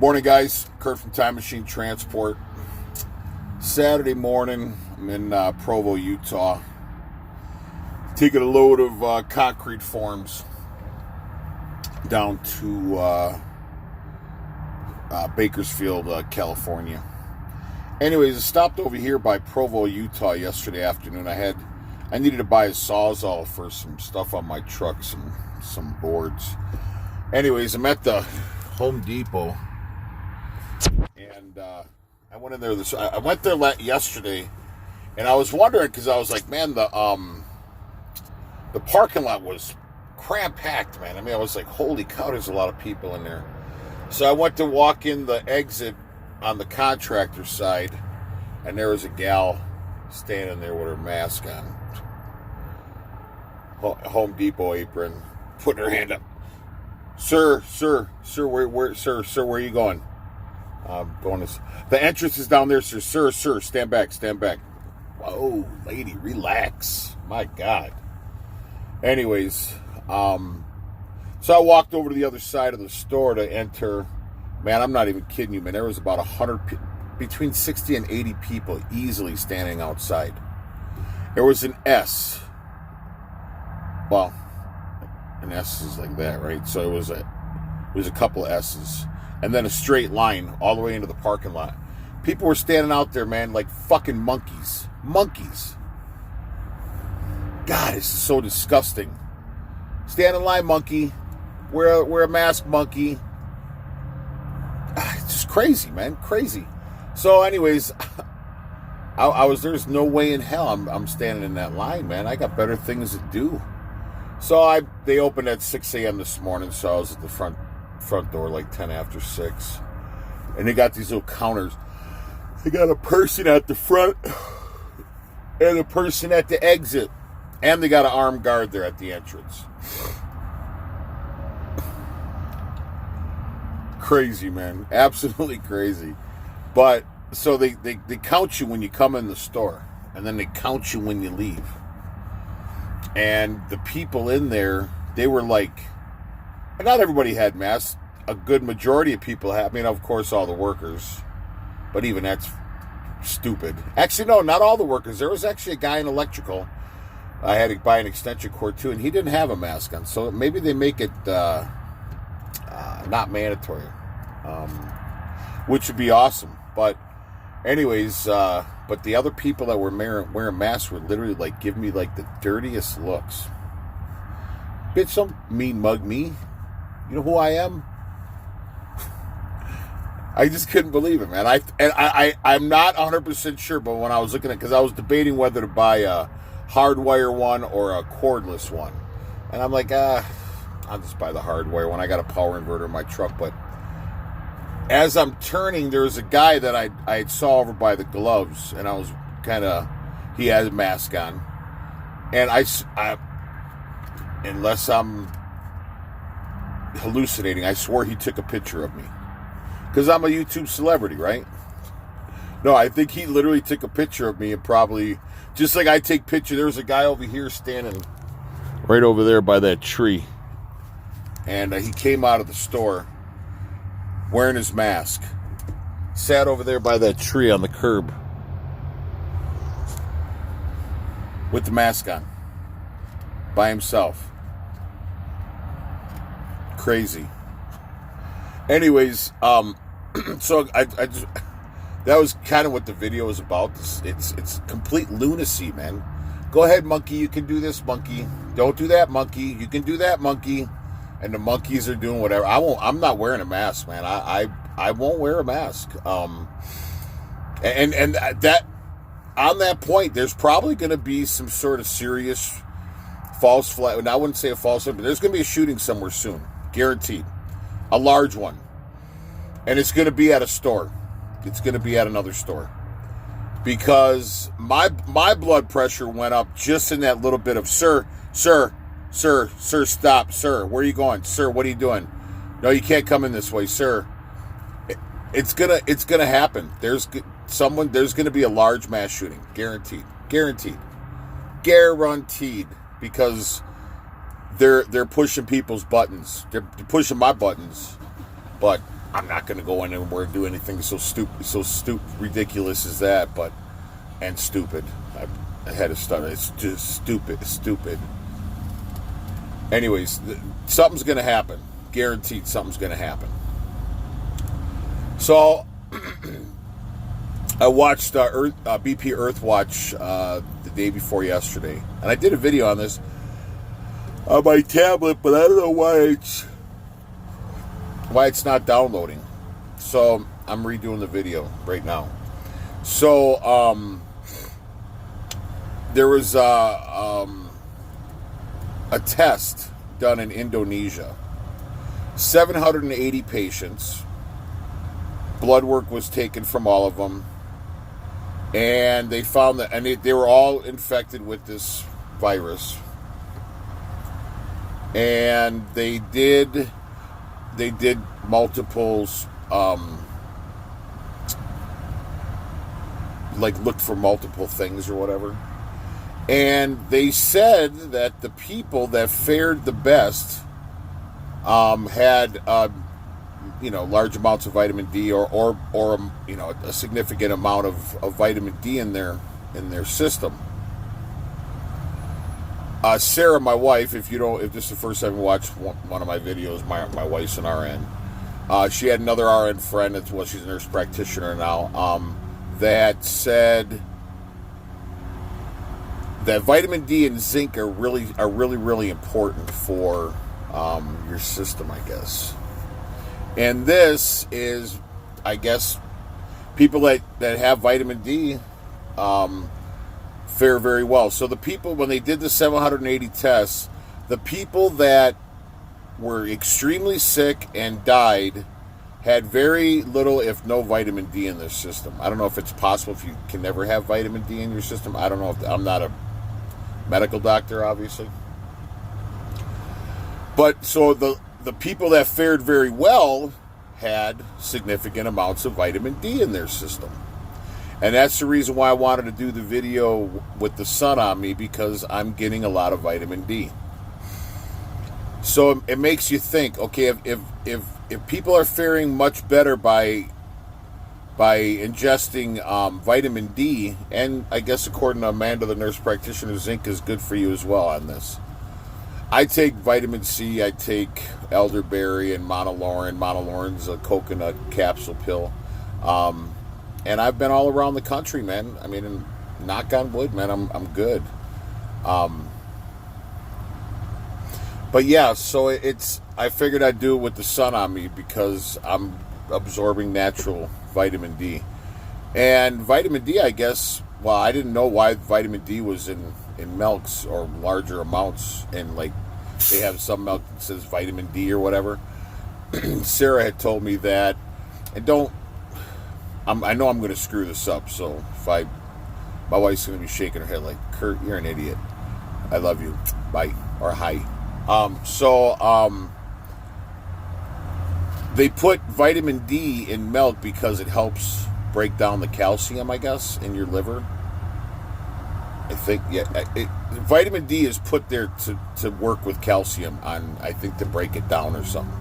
Morning, guys. Kurt from Time Machine Transport. Saturday morning, I'm in Provo, Utah. Taking a load of concrete forms down to Bakersfield, California. Anyways, I stopped over here by Provo, Utah yesterday afternoon. I needed to buy a Sawzall for some stuff on my truck, some boards. Anyways, I'm at the Home Depot. And I went in there I went there yesterday, and I was wondering, because I was like, man, the parking lot was cram-packed, man. I mean, I was like, holy cow, there's a lot of people in there. So I went to walk in the exit on the contractor side, and there was a gal standing there with her mask on, Home Depot apron, putting her hand up. Sir, where are you going? The entrance is down there, sir. Sir, stand back. Whoa, lady, relax. My God. Anyways, so I walked over to the other side of the store to enter. Man, I'm not even kidding you, man. There was about 100, between 60 and 80 people easily standing outside. There was an S. Well, an S is like that, right? So it was a couple of S's. And then a straight line all the way into the parking lot. People were standing out there, man, like fucking monkeys. Monkeys. God, it's so disgusting. Stand in line, monkey. Wear a mask, monkey. It's just crazy, man. Crazy. So anyways, there's no way in hell I'm standing in that line, man. I got better things to do. So they opened at 6 a.m. this morning, so I was at the front door like 10 after 6. And they got these little counters. They got a person at the front and a person at the exit. And they got an armed guard there at the entrance. Crazy, man. Absolutely crazy. But so they count you when you come in the store, and then they count you when you leave. And the people in there, they were like, not everybody had masks. A good majority of people had. I mean, of course, all the workers. But even that's stupid. Actually, no, not all the workers. There was actually a guy in electrical. I had to buy an extension cord, too, and he didn't have a mask on. So maybe they make it not mandatory, which would be awesome. But anyways, but the other people that were wearing masks were literally like giving me like the dirtiest looks. Bitch, don't mean mug me. You know who I am? I just couldn't believe it, man. I'm not 100% sure, but when I was looking at, because I was debating whether to buy a hardwire one or a cordless one, and I'm like, I'll just buy the hardwire one. I got a power inverter in my truck, but as I'm turning, there was a guy that I saw over by the gloves, and I was he had a mask on, and I unless I'm hallucinating, I swore he took a picture of me. Because I'm a YouTube celebrity, right? No, I think he literally took a picture of me, and probably, just like I take pictures, there was a guy over here standing right over there by that tree. And he came out of the store wearing his mask. Sat over there by that tree on the curb with the mask on. By himself. Crazy. Anyways, so I just, that was kind of what the video was about. It's complete lunacy, man. Go ahead, monkey. You can do this, monkey. Don't do that, monkey. You can do that, monkey. And the monkeys are doing whatever. I'm not wearing a mask, man. I won't wear a mask. And that on that point, there's probably going to be some sort of serious false flag. And I wouldn't say a false flag, but there's going to be a shooting somewhere soon, guaranteed. A large one. And it's going to be at a store. It's going to be at another store. Because my blood pressure went up just in that little bit of, sir, stop, sir. Where are you going? Sir, what are you doing? No, you can't come in this way, sir. It's gonna happen. There's gonna be a large mass shooting. Guaranteed. Because they're pushing people's buttons. They're pushing my buttons. But I'm not going to go anywhere and do anything so ridiculous as that, and stupid. I had to start. It's just stupid. Anyways, something's going to happen. Guaranteed something's going to happen. So, I watched BP Earthwatch the day before yesterday. And I did a video on this on my tablet, but I don't know why it's not downloading. So, I'm redoing the video right now. So, there was a test done in Indonesia. 780 patients. Blood work was taken from all of them. And they found that, and they were all infected with this virus. And they did multiples, looked for multiple things or whatever. And they said that the people that fared the best had large amounts of vitamin D or a significant amount of vitamin D in their system. Sarah, my wife, if this is the first time you watch one of my videos, my wife's an RN. She had another RN friend, she's a nurse practitioner now, that said that vitamin D and zinc are really important for your system, I guess. And this is, I guess, people that have vitamin D fare very well. So the people, when they did the 780 tests, the people that were extremely sick and died had very little, if no, vitamin D in their system. I don't know if it's possible if you can never have vitamin D in your system. I don't know if I'm not a medical doctor, obviously. But so the people that fared very well had significant amounts of vitamin D in their system. And that's the reason why I wanted to do the video with the sun on me, because I'm getting a lot of vitamin D. So it makes you think, okay, if people are faring much better by ingesting vitamin D, and I guess according to Amanda, the nurse practitioner, zinc is good for you as well on this. I take vitamin C, I take elderberry and monolaurin. Monolaurin's a coconut capsule pill. And I've been all around the country, man. I mean, knock on wood, man, I'm good. But yeah, so I figured I'd do it with the sun on me because I'm absorbing natural vitamin D. And vitamin D, I guess, well, I didn't know why vitamin D was in milks or larger amounts, and they have some milk that says vitamin D or whatever. Sarah had told me that, and I know I'm going to screw this up, so my wife's going to be shaking her head like, Kurt, you're an idiot. I love you. Bye. Or hi. They put vitamin D in milk because it helps break down the calcium, I guess, in your liver. I think, yeah. Vitamin D is put there to work with calcium I think to break it down or something.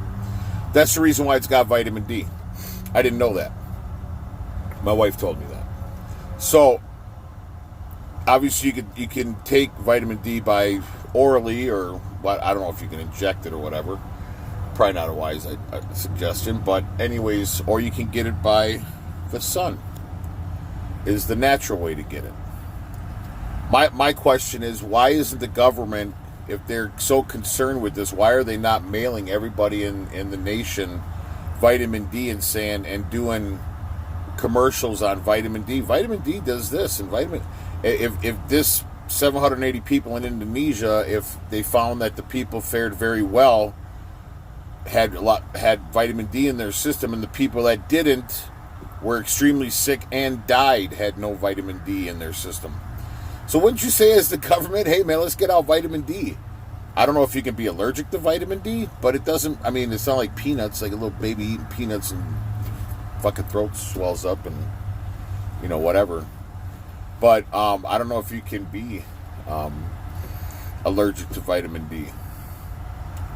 That's the reason why it's got vitamin D. I didn't know that. My wife told me that. So, obviously you can take vitamin D by orally, or what, I don't know if you can inject it or whatever. Probably not a wise suggestion, but anyways, or you can get it by the sun. Is the natural way to get it. My question is, why isn't the government, if they're so concerned with this, why are they not mailing everybody in the nation vitamin D and doing commercials on vitamin D? Vitamin D does this, and if this 780 people in Indonesia, if they found that the people fared very well, had vitamin D in their system, and the people that didn't were extremely sick and died, had no vitamin D in their system. So wouldn't you say as the government, hey man, let's get out vitamin D? I don't know if you can be allergic to vitamin D, but it doesn't, I mean, it's not like peanuts, like a little baby eating peanuts and fucking throat swells up and, whatever. But I don't know if you can be allergic to vitamin D.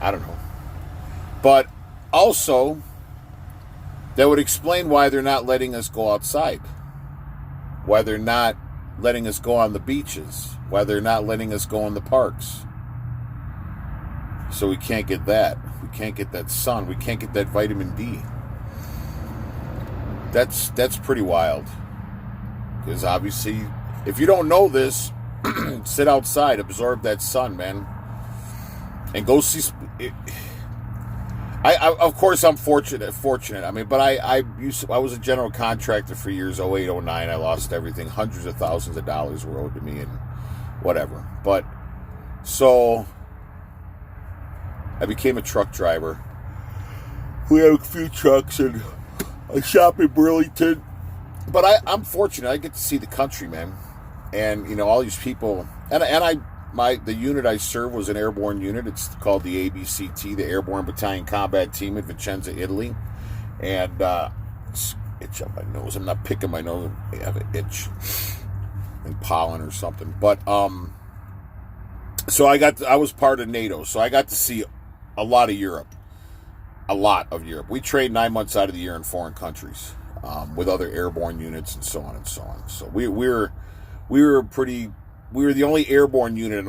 I don't know. But also, that would explain why they're not letting us go outside, why they're not letting us go on the beaches, why they're not letting us go in the parks. So we can't get that. We can't get that sun. We can't get that vitamin D. That's pretty wild. Because obviously, if you don't know this, sit outside, absorb that sun, man, and go see. I of course I'm fortunate. I mean, but I was a general contractor for years, 08, 09. I lost everything. Hundreds of thousands of dollars were owed to me and whatever. But so I became a truck driver. We had a few trucks and I shop in Burlington. But I'm fortunate. I get to see the country, man. And, you know, all these people. And the unit I served was an airborne unit. It's called the ABCT, the Airborne Battalion Combat Team in Vicenza, Italy. And itch on my nose. I'm not picking my nose. I have an itch. And pollen or something. But so I was part of NATO. So I got to see a lot of Europe. A lot of Europe. We trained 9 months out of the year in foreign countries. With other airborne units and so on and so on. So we were the only airborne unit in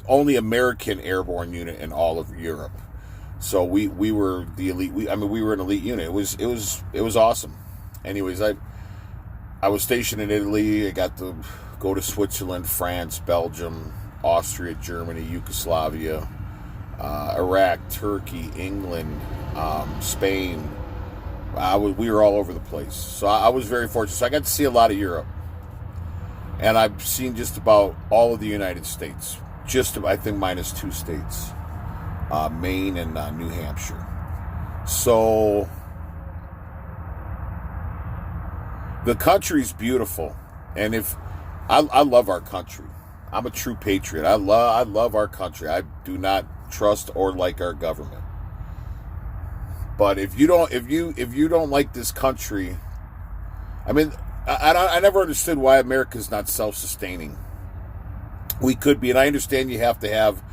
only American airborne unit in all of Europe. So we were the elite. We were an elite unit. It was awesome. Anyways, I was stationed in Italy. I got to go to Switzerland, France, Belgium, Austria, Germany, Yugoslavia, Iraq, Turkey, England, Spain. We were all over the place. So I was very fortunate. So I got to see a lot of Europe. And I've seen just about all of the United States. I think minus 2 states. Maine and New Hampshire. So the country's beautiful. And I love our country. I'm a true patriot. I love our country. I do not trust or like our government. But if you don't like this country, I mean, I never understood why America's not self-sustaining. We could be, and I understand you have to have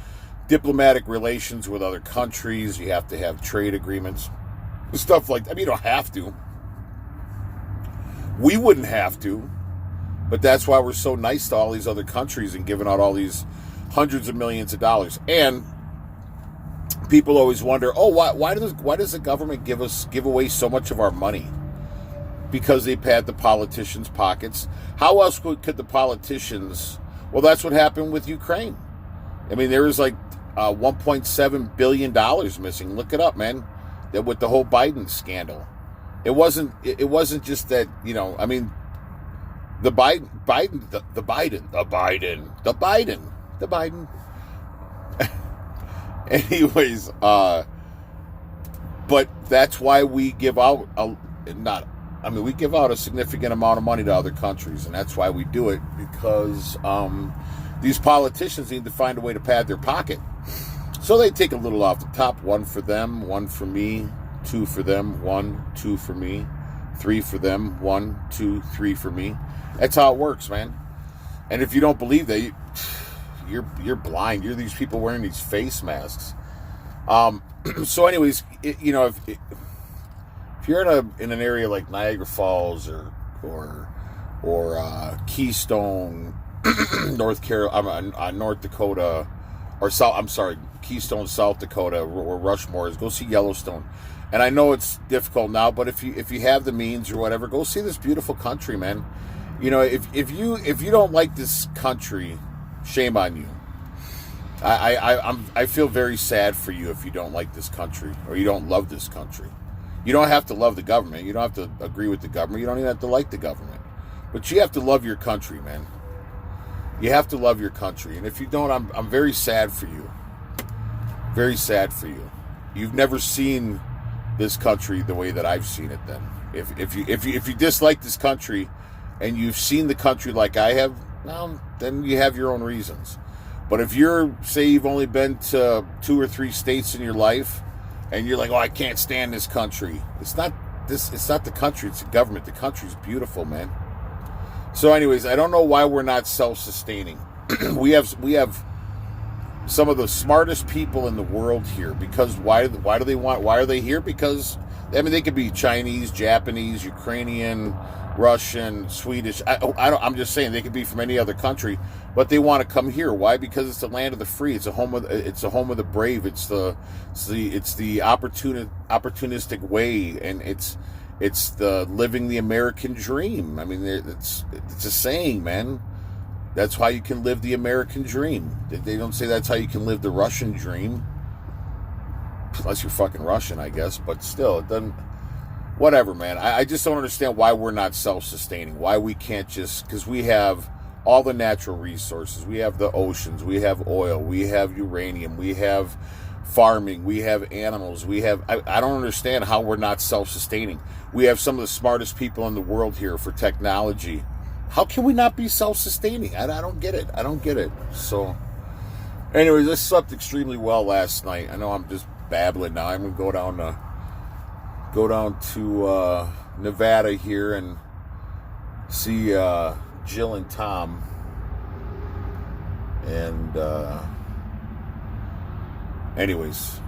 diplomatic relations with other countries. You have to have trade agreements, stuff like that. I mean, you don't have to. We wouldn't have to, but that's why we're so nice to all these other countries and giving out all these hundreds of millions of dollars. And people always wonder, why does the government give away so much of our money? Because they pad the politicians' pockets. How else could the politicians? Well, that's what happened with Ukraine. I mean, there was like $1.7 billion missing. Look it up, man. That with the whole Biden scandal, it wasn't just that, you know. I mean, the Biden. Anyways, but that's why we give out we give out a significant amount of money to other countries, and that's why we do it, because these politicians need to find a way to pad their pocket. So they take a little off the top, 1 for them, 1 for me, 2 for them, 1, 2 for me, 3 for them, 1, 2, 3 for me. That's how it works, man. And if you don't believe that, you're blind. You're these people wearing these face masks. So anyways, if you're in an area like Niagara Falls or Keystone, North Dakota, or Keystone, South Dakota, or Rushmore is, go see Yellowstone. And I know it's difficult now, but if you have the means or whatever, go see this beautiful country, man. You know, if you don't like this country, shame on you. I feel very sad for you if you don't like this country or you don't love this country. You don't have to love the government. You don't have to agree with the government. You don't even have to like the government. But you have to love your country, man. You have to love your country. And if you don't, I'm very sad for you. Very sad for you. You've never seen this country the way that I've seen it then. If you dislike this country and you've seen the country like I have, well, then you have your own reasons. But if say you've only been to 2 or 3 states in your life, and you're like, I can't stand this country. It's not the country, it's the government. The country's beautiful, man. So anyways, I don't know why we're not self-sustaining. we have some of the smartest people in the world here, because why are they here? Because I mean, they could be Chinese, Japanese, Ukrainian, Russian, Swedish. I'm just saying they could be from any other country, but they want to come here. Why? Because it's the land of the free. It's a home of the brave. It's the opportunistic way, and it's the living the American dream. I mean, it's a saying, man. That's how you can live the American dream. They don't say that's how you can live the Russian dream. Unless you're fucking Russian, I guess. But still, it doesn't... Whatever, man. I just don't understand why we're not self-sustaining. Why we can't just... Because we have all the natural resources. We have the oceans. We have oil. We have uranium. We have farming. We have animals. We have... I don't understand how we're not self-sustaining. We have some of the smartest people in the world here for technology. How can we not be self-sustaining? I don't get it. I don't get it. So, anyways, I slept extremely well last night. I know I'm just babbling now. I'm gonna go down to Nevada here and see Jill and Tom. And anyways,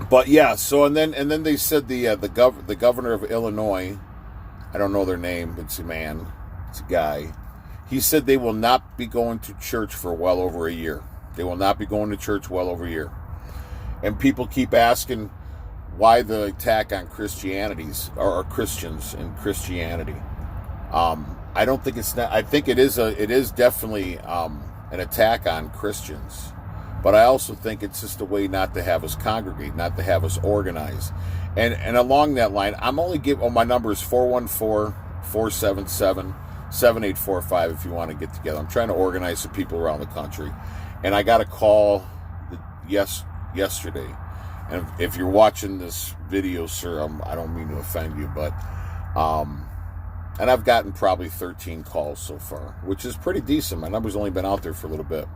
but yeah. So and then they said the governor of Illinois. I don't know their name. It's a man. It's a guy. He said they will not be going to church for well over a year. They will not be going to church well over a year. And people keep asking why the attack on Christianities or Christians and Christianity. I don't think it's not. I think it is definitely an attack on Christians. But I also think it's just a way not to have us congregate, not to have us organize. And along that line, I'm only giving... my number is 414-477-7845 if you want to get together. I'm trying to organize some people around the country. And I got a call yesterday. And if you're watching this video, sir, I don't mean to offend you, but... and I've gotten probably 13 calls so far, which is pretty decent. My number's only been out there for a little bit.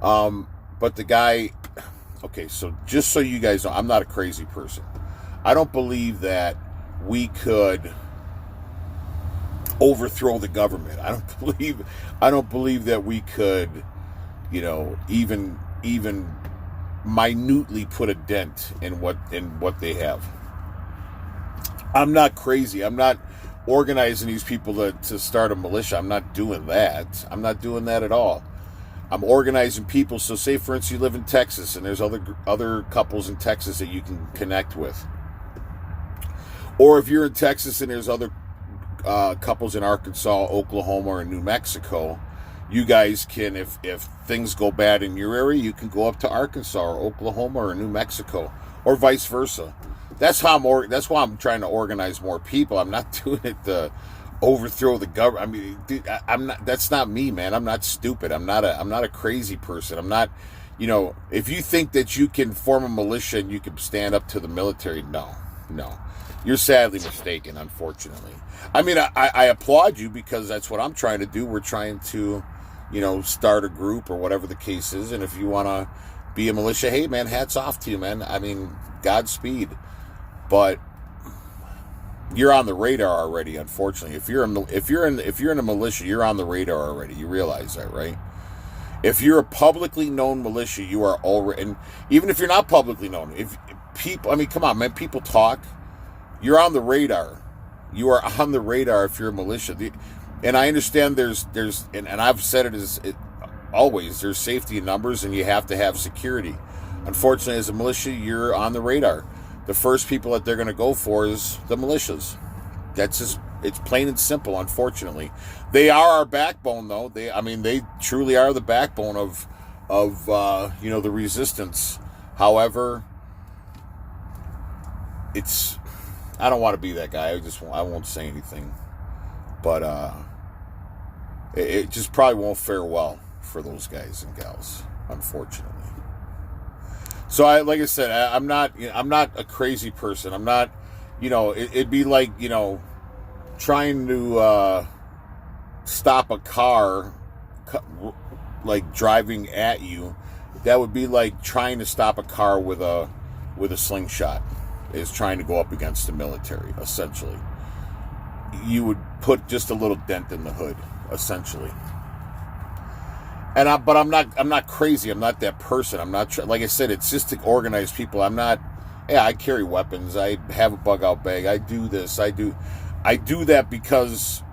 But the guy... Okay, so just so you guys know, I'm not a crazy person. I don't believe that we could overthrow the government. I don't believe that we could, even minutely put a dent in what they have. I'm not crazy. I'm not organizing these people to start a militia. I'm not doing that. I'm not doing that at all. I'm organizing people. So say, for instance, you live in Texas and there's other couples in Texas that you can connect with. Or if you're in Texas and there's other couples in Arkansas, Oklahoma, or New Mexico, you guys can, if things go bad in your area, you can go up to Arkansas or Oklahoma or New Mexico, or vice versa. That's why I'm trying to organize more people. I'm not doing it to overthrow the government. I mean, dude, I'm not. That's not me, man. I'm not stupid. I'm not a crazy person. I'm not. If you think that you can form a militia and you can stand up to the military, no. You're sadly mistaken, unfortunately. I mean, I applaud you because that's what I'm trying to do. We're trying to, start a group or whatever the case is. And if you want to be a militia, hey, man, hats off to you, man. I mean, Godspeed. But you're on the radar already, unfortunately. If you're in a militia, you're on the radar already. You realize that, right? If you're a publicly known militia, you are already... And even if you're not publicly known, come on, man, people talk. You're on the radar. You are on the radar if you're a militia. And I understand there's and I've said it always, there's safety in numbers and you have to have security. Unfortunately, as a militia, you're on the radar. The first people that they're going to go for is the militias. It's plain and simple, unfortunately. They are our backbone, though. They truly are the backbone of the resistance. However, I don't want to be that guy. I won't say anything. But it just probably won't fare well for those guys and gals, unfortunately. So like I said, I'm not a crazy person. I'm not, it'd be like, trying to stop a car like driving at you. That would be like trying to stop a car with a slingshot. Is trying to go up against the military, essentially. You would put just a little dent in the hood, essentially. But I'm not crazy. I'm not that person. I'm not like I said. It's just to organize people. I'm not Yeah, I carry weapons. I have a bug out bag. I do this. I do that because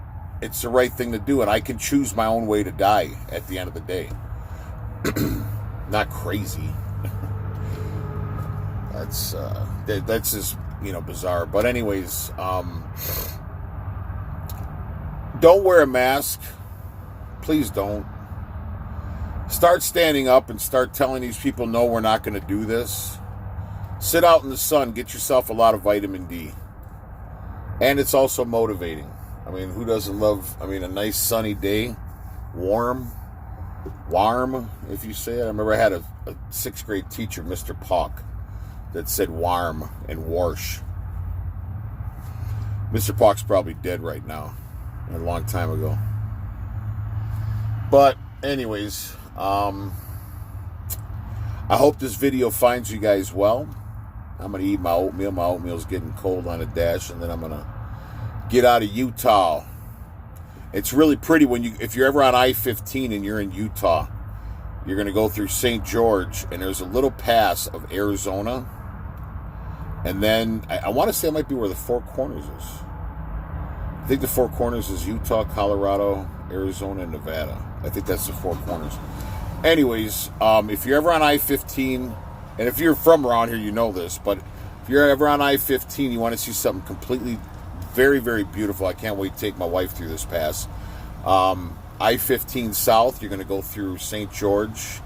it's the right thing to do, and I can choose my own way to die at the end of the day. Not crazy. That's just, bizarre. But anyways, don't wear a mask. Please don't. Start standing up and start telling these people, no, we're not going to do this. Sit out in the sun. Get yourself a lot of vitamin D. And it's also motivating. I mean, who doesn't love, a nice sunny day? Warm, if you say it. I remember I had a 6th grade teacher, Mr. Pauk, that said warm and warsh. Mr. Pauk's probably dead right now. A long time ago. But anyways, I hope this video finds you guys well. I'm going to eat my oatmeal. My oatmeal's getting cold on a dash, and then I'm going to get out of Utah. It's really pretty if you're ever on I15 and you're in Utah, you're going to go through St. George, and there's a little pass of Arizona. And then, I want to say it might be where the Four Corners is. I think the Four Corners is Utah, Colorado, Arizona, and Nevada. I think that's the Four Corners. Anyways, if you're ever on I-15, and if you're from around here, you know this, but if you're ever on I-15, you want to see something completely, very, very beautiful. I can't wait to take my wife through this pass. I-15 South, you're going to go through St. George,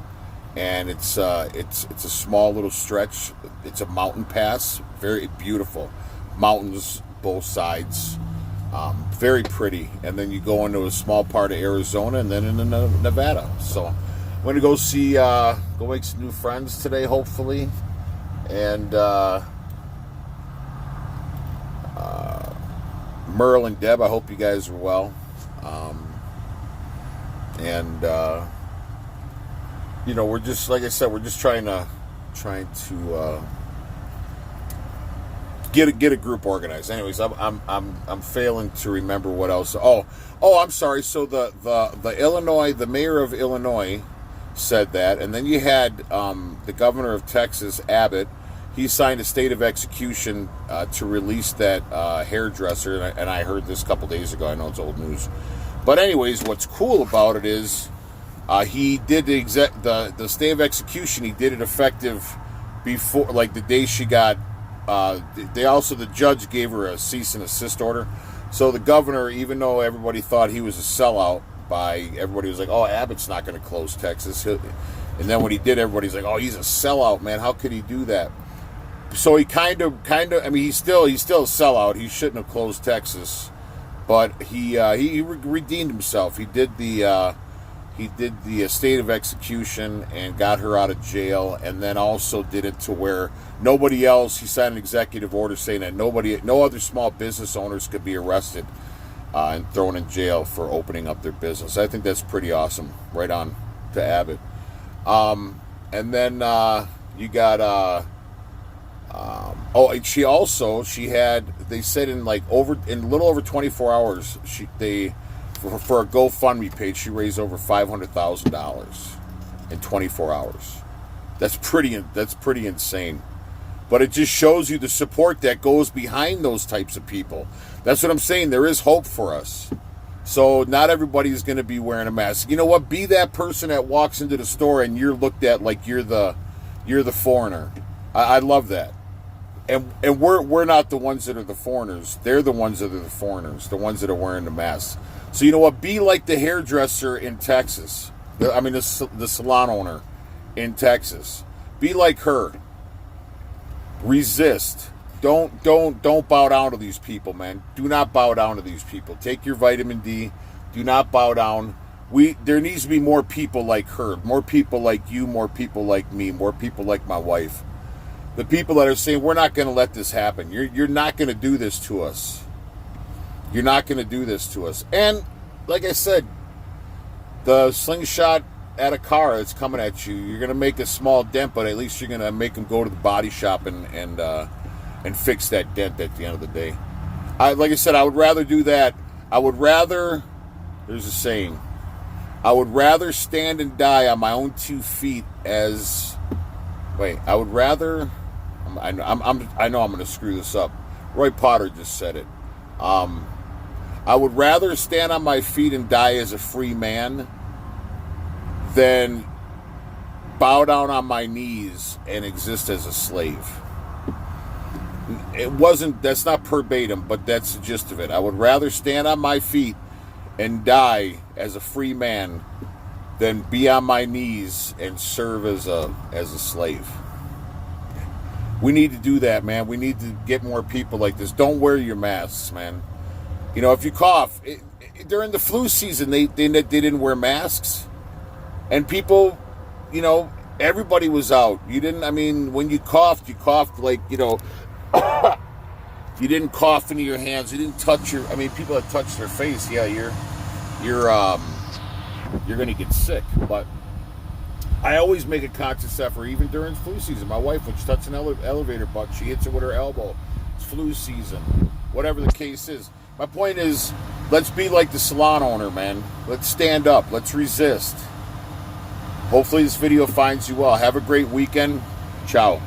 and it's a small little stretch. It's a mountain pass, very beautiful. Mountains, both sides. Very pretty. And then you go into a small part of Arizona and then into Nevada. So I'm going to go see, go make some new friends today, hopefully. And Merle and Deb, I hope you guys are well. We're just, like I said, we're just trying to get a group organized. Anyways, I'm failing to remember what else. Oh, I'm sorry. So the Illinois, the mayor of Illinois said that, and then you had the governor of Texas, Abbott. He signed a state of execution to release that hairdresser, and I heard this a couple days ago. I know it's old news, but anyways, what's cool about it is he did the state of execution. He did it effective before, like the day she got. The judge gave her a cease and desist order. So the governor, even though everybody thought he was a sellout, everybody was like, oh, Abbott's not going to close Texas. And then when he did, everybody's like, oh, he's a sellout, man. How could he do that? So he kind of, he's still a sellout. He shouldn't have closed Texas, but he redeemed himself. He did the state of execution and got her out of jail, and then also did it to where nobody else. He signed an executive order saying that no other small business owners could be arrested and thrown in jail for opening up their business. I think that's pretty awesome. Right on to Abbott. And then you got they said in a little over 24 hours for a GoFundMe page, she raised over $500,000 in 24 hours. That's pretty insane. But it just shows you the support that goes behind those types of people. That's what I'm saying. There is hope for us. So not everybody is going to be wearing a mask. You know what? Be that person that walks into the store and you're looked at like you're the foreigner. I love that. And we're not the ones that are the foreigners. They're the ones that are the foreigners, the ones that are wearing the masks. So you know what? Be like the hairdresser in Texas. The salon owner in Texas. Be like her. Resist. Don't bow down to these people, man. Do not bow down to these people. Take your vitamin D. Do not bow down. There needs to be more people like her, more people like you, more people like me, more people like my wife. The people that are saying, we're not going to let this happen. You're not going to do this to us. You're not going to do this to us. And like I said, the slingshot at a car that's coming at you, you're going to make a small dent, but at least you're going to make them go to the body shop and fix that dent at the end of the day. Like I said, I would rather do that. There's a saying, I would rather stand and die on my own 2 feet I'm I know I'm going to screw this up. Roy Potter just said it. I would rather stand on my feet and die as a free man than bow down on my knees and exist as a slave. That's not verbatim, but that's the gist of it. I would rather stand on my feet and die as a free man than be on my knees and serve as a slave. We need to do that, man. We need to get more people like this. Don't wear your masks, man. You know, if you cough, during the flu season, they didn't wear masks. And people, you know, everybody was out. When you coughed like, you know, you didn't cough into your hands. You didn't touch people that touch their face. Yeah, you're going to get sick. But I always make a conscious effort, even during flu season. My wife, when she touches an elevator butt, she hits it with her elbow. It's flu season, whatever the case is. My point is, let's be like the salon owner, man. Let's stand up. Let's resist. Hopefully this video finds you well. Have a great weekend. Ciao.